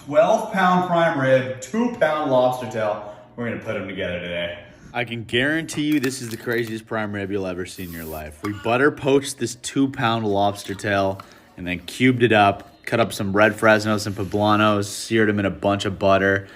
12-pound prime rib, 2-pound lobster tail. We're gonna put them together today. I can guarantee you this is the craziest prime rib you'll ever see in your life. We butter poached this 2-pound lobster tail and then cubed it up, cut up some red Fresnos and poblanos, seared them in a bunch of butter.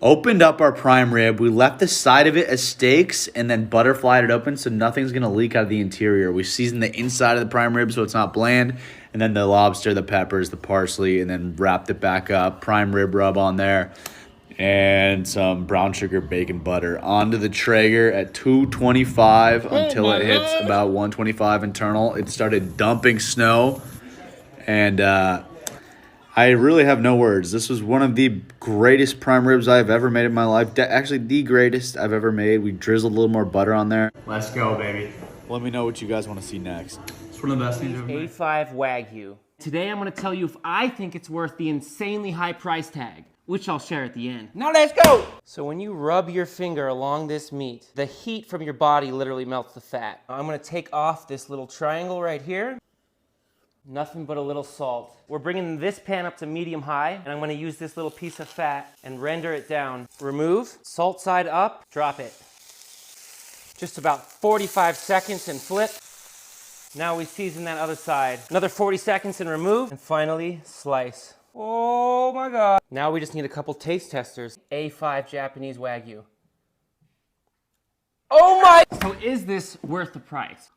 Opened up our prime rib. We left the side of it as steaks and then butterflied it open so nothing's going to leak out of the interior. We seasoned the inside of the prime rib so it's not bland. And then the lobster, the peppers, the parsley, and then wrapped it back up. Prime rib rub on there. And some brown sugar bacon butter onto the Traeger at 225 until it hits about 125 internal. It started dumping snow. And I really have no words. This was one of the greatest prime ribs I've ever made in my life. Actually, the greatest I've ever made. We drizzled a little more butter on there. Let's go, baby. Let me know what you guys want to see next. It's one of the best things I've ever made. A5 Wagyu. Today I'm going to tell you if I think it's worth the insanely high price tag, which I'll share at the end. Now let's go! So when you rub your finger along this meat, the heat from your body literally melts the fat. I'm going to take off this little triangle right here. Nothing but a little salt. We're bringing this pan up to medium high, and I'm going to use this little piece of fat and render it down. Remove, salt side up, drop it. Just about 45 seconds and flip. Now we season that other side. Another 40 seconds and remove, and finally slice. Oh my God. Now we just need a couple taste testers. A5 Japanese Wagyu. Oh my! So is this worth the price?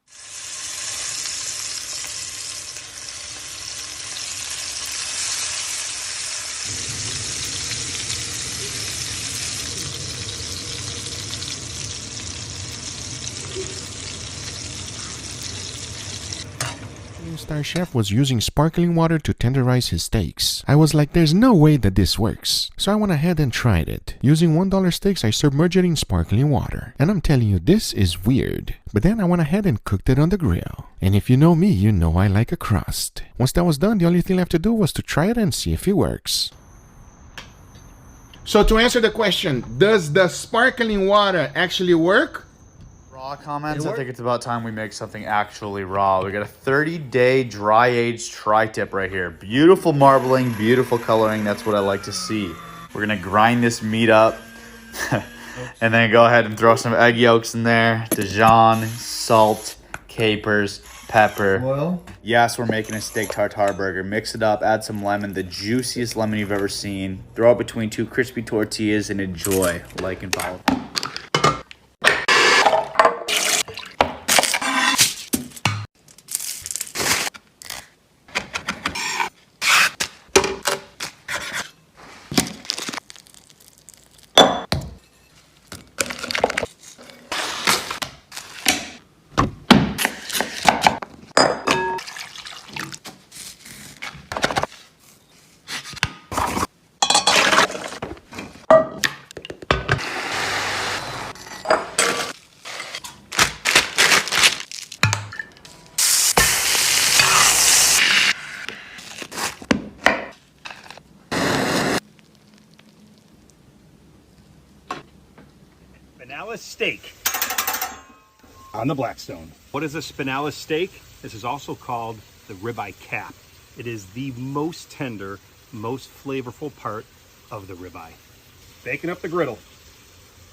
Star chef was using sparkling water to tenderize his steaks. I was like, there's no way that this works. So I went ahead and tried it. Using $1 steaks, I submerged it in sparkling water. And I'm telling you, this is weird. But then I went ahead and cooked it on the grill. And if you know me, you know I like a crust. Once that was done, the only thing left to do was to try it and see if it works. So to answer the question, does the sparkling water actually work? Raw comments. I think it's about time we make something actually raw. We got a 30-day dry-aged tri-tip right here. Beautiful marbling, beautiful coloring. That's what I like to see. We're gonna grind this meat up and then go ahead and throw some egg yolks in there, Dijon, salt, capers, pepper. Oil. Yes, we're making a steak tartare burger. Mix it up, add some lemon, the juiciest lemon you've ever seen. Throw it between 2 crispy tortillas and enjoy. Like and follow. Spinalis steak on the Blackstone. What is a spinalis steak? This is also called the ribeye cap. It is the most tender, most flavorful part of the ribeye. Baking up the griddle.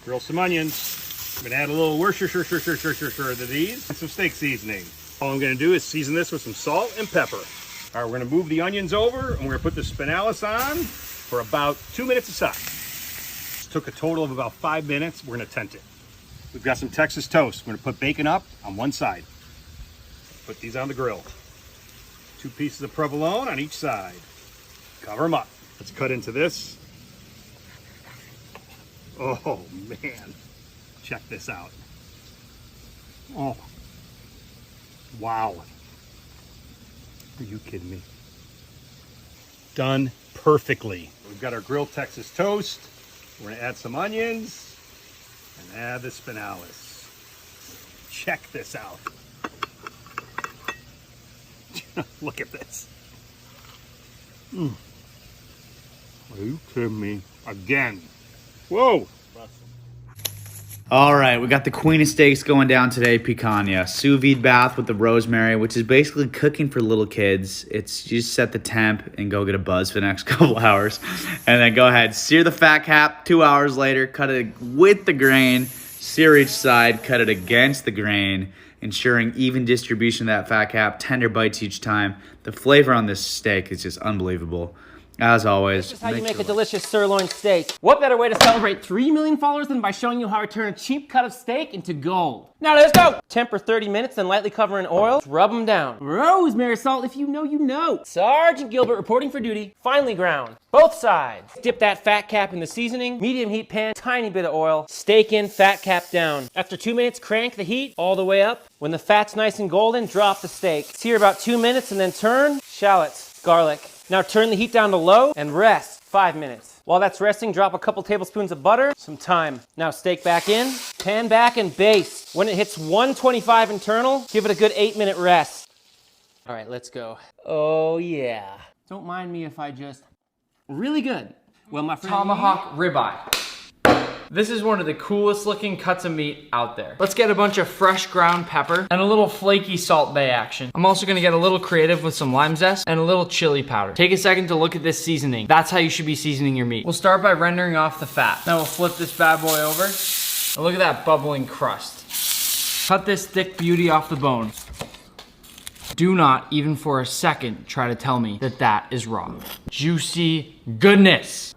Grill some onions. I'm gonna add a little Worcestershire to these and some steak seasoning. All I'm gonna do is season this with some salt and pepper. All right, we're gonna move the onions over and we're gonna put the spinalis on for about 2 minutes aside. Took a total of about 5 minutes. We're gonna tent it. We've got some Texas toast. We're gonna put bacon up on one side. Put these on the grill. 2 pieces of provolone on each side. Cover them up. Let's cut into this. Oh man, check this out. Oh, wow. Are you kidding me? Done perfectly. We've got our grilled Texas toast. We're gonna add some onions and add the spinalis. Check this out. Look at this. Are you kidding me? Again. Whoa. All right, we got the queen of steaks going down today, picanha. Sous vide bath with the rosemary, which is basically cooking for little kids. It's you just set the temp and go get a buzz for the next couple hours. And then go ahead, sear the fat cap. 2 hours later, cut it with the grain. Sear each side, cut it against the grain, ensuring even distribution of that fat cap, tender bites each time. The flavor on this steak is just unbelievable. As always, this is how you make a delicious sirloin steak. What better way to celebrate 3 million followers than by showing you how I turn a cheap cut of steak into gold? Now let's go! Temper 30 minutes, then lightly cover in oil. Rub them down. Rosemary salt, if you know, you know. Sergeant Gilbert reporting for duty. Finely ground. Both sides. Dip that fat cap in the seasoning. Medium heat pan, tiny bit of oil. Steak in, fat cap down. After 2 minutes, crank the heat all the way up. When the fat's nice and golden, drop the steak. Sear about 2 minutes and then turn. Shallots, garlic. Now turn the heat down to low and rest 5 minutes. While that's resting, drop a couple tablespoons of butter, some thyme. Now steak back in, pan back and baste. When it hits 125 internal, give it a good 8-minute rest. All right, let's go. Oh yeah. Don't mind me if I just, really good. Well, my friend, Tomahawk ribeye. This is one of the coolest looking cuts of meat out there. Let's get a bunch of fresh ground pepper and a little flaky Salt Bae action. I'm also gonna get a little creative with some lime zest and a little chili powder. Take a second to look at this seasoning. That's how you should be seasoning your meat. We'll start by rendering off the fat. Then we'll flip this bad boy over. And look at that bubbling crust. Cut this thick beauty off the bone. Do not, even for a second, try to tell me that that is raw. Juicy goodness.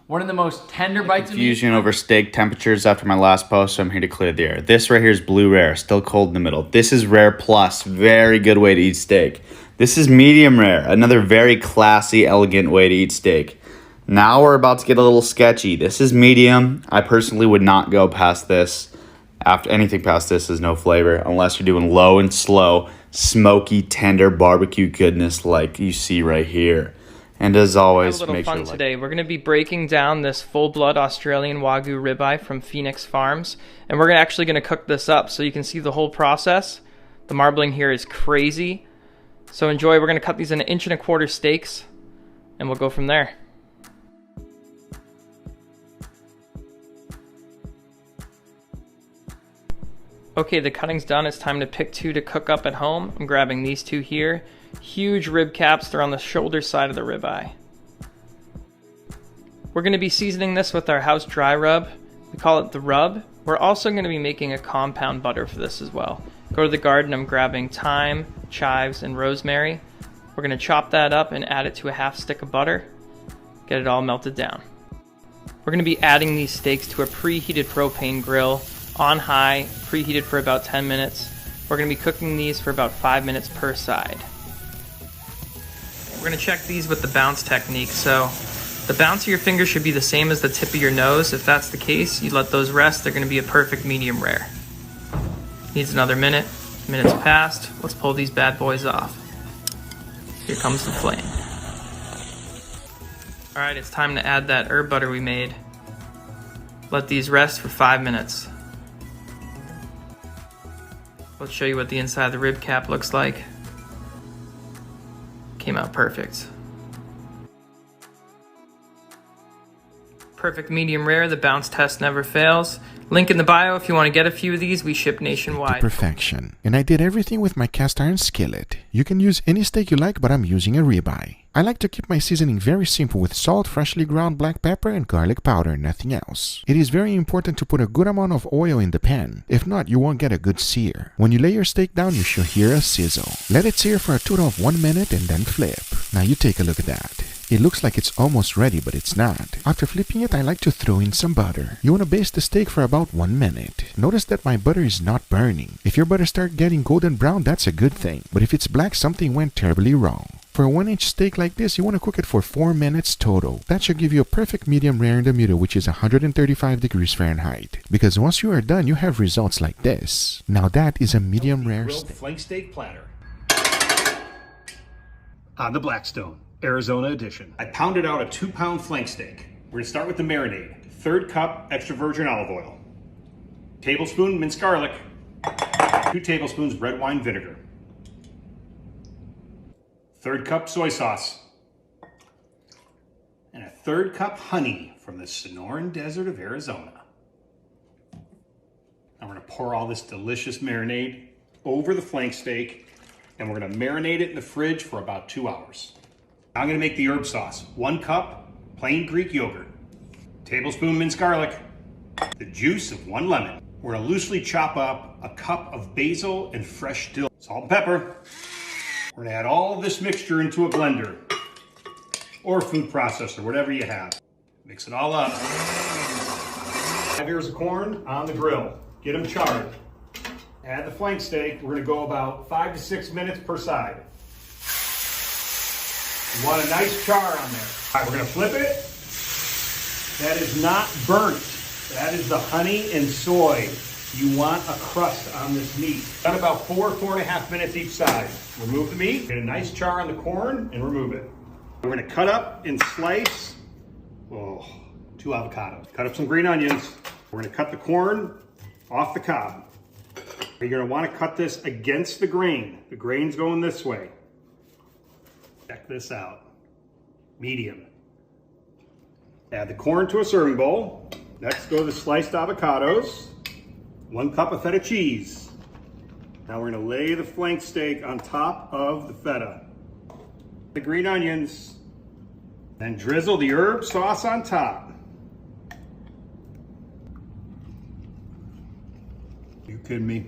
One of the most tender bites of meat. Confusion over steak temperatures after my last post, so I'm here to clear the air. This right here is blue rare, still cold in the middle. This is rare plus, very good way to eat steak. This is medium rare, another very classy, elegant way to eat steak. Now we're about to get a little sketchy. This is medium. I personally would not go past this. After anything past this is no flavor, unless you're doing low and slow, smoky, tender barbecue goodness like you see right here. And as always, a little make fun sure today. We're going to be breaking down this full-blood Australian Wagyu ribeye from Phoenix Farms, and we're actually going to cook this up so you can see the whole process. The marbling here is crazy, so enjoy. We're going to cut these into 1.25 inch steaks, and we'll go from there. Okay, the cutting's done. It's time to pick two to cook up at home. I'm grabbing these two here. Huge rib caps, they're on the shoulder side of the ribeye. We're going to be seasoning this with our house dry rub. We call it the rub. We're also going to be making a compound butter for this as well. Go to the garden, I'm grabbing thyme, chives, and rosemary. We're going to chop that up and add it to a half stick of butter. Get it all melted down. We're going to be adding these steaks to a preheated propane grill on high, preheated for about 10 minutes. We're going to be cooking these for about 5 minutes per side. We're going to check these with the bounce technique. So the bounce of your finger should be the same as the tip of your nose. If that's the case, you let those rest. They're going to be a perfect medium rare. Needs another minute. Minutes passed. Let's pull these bad boys off. Here comes the flame. All right, it's time to add that herb butter we made. Let these rest for 5 minutes. Let's show you what the inside of the rib cap looks like. Came out perfect. Perfect medium rare, the bounce test never fails. Link in the bio if you want to get a few of these. We ship nationwide. Perfection. And I did everything with my cast iron skillet. You can use any steak you like, but I'm using a ribeye. I like to keep my seasoning very simple with salt, freshly ground black pepper, and garlic powder, nothing else. It is very important to put a good amount of oil in the pan. If not, you won't get a good sear. When you lay your steak down, you should hear a sizzle. Let it sear for a total of 1 minute and then flip. Now you take a look at that. It looks like it's almost ready, but it's not. After flipping it, I like to throw in some butter. You want to baste the steak for about 1 minute. Notice that my butter is not burning. If your butter starts getting golden brown, that's a good thing. But if it's black, something went terribly wrong. For a 1 inch steak like this, you want to cook it for 4 minutes total. That should give you a perfect medium rare in the middle, which is 135 degrees Fahrenheit. Because once you are done, you have results like this. Now that is a medium rare Grilled steak. flank steak platter on the Blackstone, Arizona edition. I pounded out a 2-pound flank steak. We're gonna start with the marinade. 1/3 cup extra virgin olive oil, tablespoon minced garlic, 2 tablespoons red wine vinegar, 1/3 cup soy sauce, and 1/3 cup honey from the Sonoran Desert of Arizona. And we're gonna pour all this delicious marinade over the flank steak, and we're gonna marinate it in the fridge for about 2 hours. Now I'm gonna make the herb sauce. 1 cup plain Greek yogurt, tablespoon minced garlic, the juice of 1 lemon. We're gonna loosely chop up a cup of basil and fresh dill, salt and pepper. We're gonna add all of this mixture into a blender or food processor, whatever you have. Mix it all up. 5 ears of corn on the grill. Get them charred. Add the flank steak. We're gonna go about 5 to 6 minutes per side. You want a nice char on there. All right, we're gonna flip it. That is not burnt. That is the honey and soy. You want a crust on this meat. Done about 4.5 minutes each side. Remove the meat, get a nice char on the corn, and remove it. We're gonna cut up and slice 2 avocados. Cut up some green onions. We're gonna cut the corn off the cob. You're gonna wanna cut this against the grain. The grain's going this way. Check this out. Medium. Add the corn to a serving bowl. Next, go to the sliced avocados. 1 cup of feta cheese. Now we're gonna lay the flank steak on top of the feta. The green onions. Then drizzle the herb sauce on top. You kidding me?